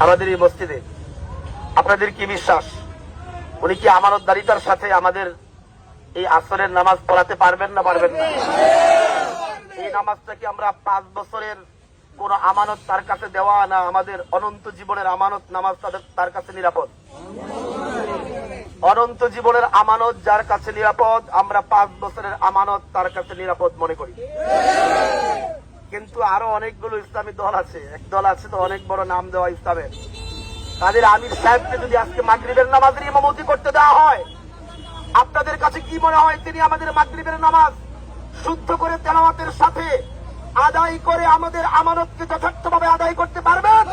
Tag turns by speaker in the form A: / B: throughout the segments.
A: আমাদের এই মসজিদে আপনাদের কি বিশ্বাস উনি কি আমানতদারিতার সাথে আমাদের এই আসরের নামাজ পড়াতে পারবেন না পারবেন না? এই নামাজটা কি আমরা 5 বছরের কোন আমানত তার কাছে দেওয়া না আমাদের অনন্ত জীবনের আমানত নামাজ তার কাছে নিরাপদ? অনন্ত জীবনের আমানত যার কাছে নিরাপদ আমরা 5 বছরের আমানত তার কাছে নিরাপদ মনে করি। কিন্তু আরো অনেকগুলো ইসলামী দল আছে, এক দল আছে তো অনেক বড় নাম দেওয়া ইসলামের, তাদের আমির সাহেবকে যদি আজকে মাগরিবের নামাজের ইমামতি করতে দেওয়া হয়, আপনাদের কাছে কি মনে হয় তিনি আমাদের মাগরিবের নামাজ শুদ্ধ করে তেলাওয়াতের সাথে আদায় করে আমাদের আমানতকে যথার্থভাবে আদায় করতে পারবেন?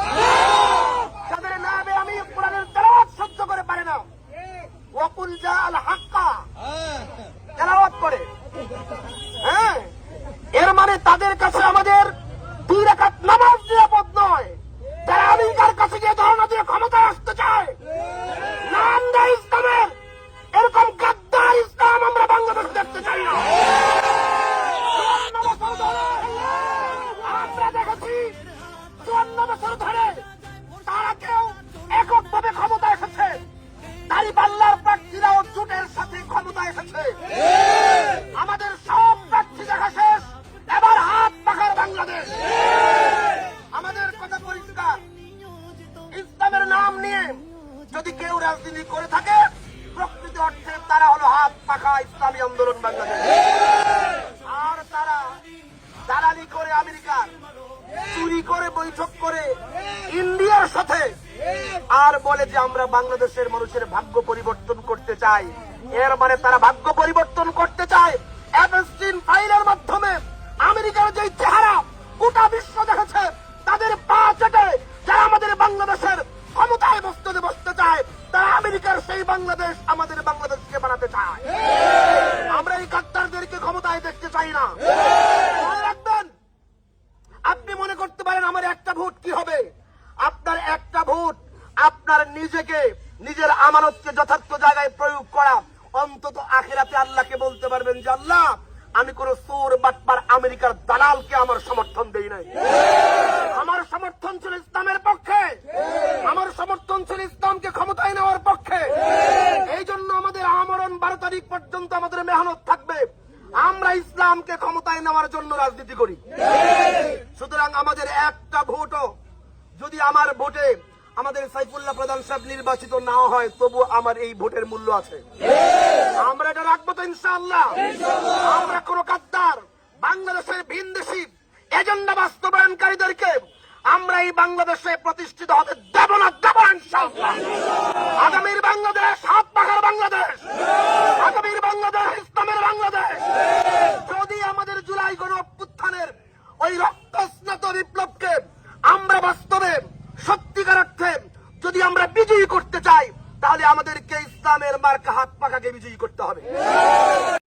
A: যাদের নামে আমি কোরআনের তেলাওয়াত সহ্য করে পারে না, ওয়াকুল জাআল হাক্কা তেলাওয়াত করে, হ্যাঁ, এর মানে তাদের কাছে আমাদের 2 রাকাত নামাজ নিরাপদ নয়। তারা আমেরিকার কাছে গিয়ে ধর্ণা দিয়ে ক্ষমতায় আসতে চায়, নাম দেয় ইসলামের, এরকম গাদ্দার ইসলাম আমরা বাংলাদেশে দেখতে চাই না। আমরা দেখেছি 54 বছর ধরে তারা কেউ এককভাবে ক্ষমতা এসেছে, দাঁড়িপাল্লার প্রার্থীরাও জোটের সাথে ক্ষমতা এসেছে। আমাদের সব প্রার্থী দেখা শেষ, এবার হাত পাখার বাংলাদেশ। আমাদের কথা পরিষ্কার, ইসলামের নাম নিয়ে যদি কেউ রাজনীতি করে থাকে প্রকৃত অর্থে তারা হলো হাত পাখা ইসলামী আন্দোলন বাংলাদেশ। আর তারা দালালি করে আমেরিকার, চুরি করে বৈঠক করে ইন্ডিয়ার সাথে, আর বলে যে আমরা বাংলাদেশের মানুষের ভাগ্য পরিবর্তন করতে চাই। এর মানে তারা ভাগ্য পরিবর্তন করতে চায় অ্যাপস্টিন ফাইলের মাধ্যমে। আমেরিকার যে চেহারা গোটা বিশ্ব দেখেছে, তাদের পা চেটে যারা আমাদের বাংলাদেশের ক্ষমতায় বসতে চায়, তারা আমেরিকার সেই বাংলাদেশ আমাদের বাংলাদেশকে বানাতে চায়। আমরা এই গাদ্দারদেরকে ক্ষমতায় দেখতে চাই না। মনে রাখবেন, আপনি মনে করতে পারেন আমার একটা ভোট কি হবে? আপনার একটা ভোট আপনার নিজেকে, নিজের আমানতকে যথার্থ জায়গায় প্রয়োগ করা। অন্তত আখিরাতে আল্লাহকে বলতে পারবেন যে আল্লাহ, আমি কোন চোর বাটপার আমেরিকার দালালকে আমার সমর্থন দেই নাই। আমার সমর্থন ছিল ইসলামের পক্ষে, আমার সমর্থন ছিল ইসলামকে ক্ষমতায় নেওয়ার পক্ষে। এই জন্য আমাদের আমরণ 12 তারিখ পর্যন্ত আমাদের মেহনত থাকবে, আমরা ইসলামকে ক্ষমতায় নেওয়ার জন্য রাজনীতি করি। সুতরাং আমাদের একটা ভোটও যদি আমার ভোটে আমাদের সাইফুল্লাহ প্রধান সাহেব নির্বাচিত না হয়, তবু আমার এই ভোটের মূল্য আছে। আমরা এটা রাখবো তো ইনশাআল্লাহ। আমরা কোন গাদ্দার বাংলাদেশের ভিনদেশী এজেন্ডা বাস্তবায়নকারীদেরকে আমরা এই বাংলাদেশে প্রতিষ্ঠিত হতে দেব না, দেব ইনশাআল্লাহ। আগামীর বাংলাদেশ হাত পাখার বাংলাদেশ, আগামীর বাংলাদেশ ইসলামের বাংলাদেশ। যদি আমাদের জুলাই গণ অভ্যুত্থানের ওই রক্তস্নাত বিপ্লবকে আমরা বাস্তবে সত্যিকার অর্থে যদি আমরা বিজয়ী করতে চাই, তাহলে আমাদেরকে ইসলামের মার্কা হাত পাখাকে বিজয়ী করতে হবে।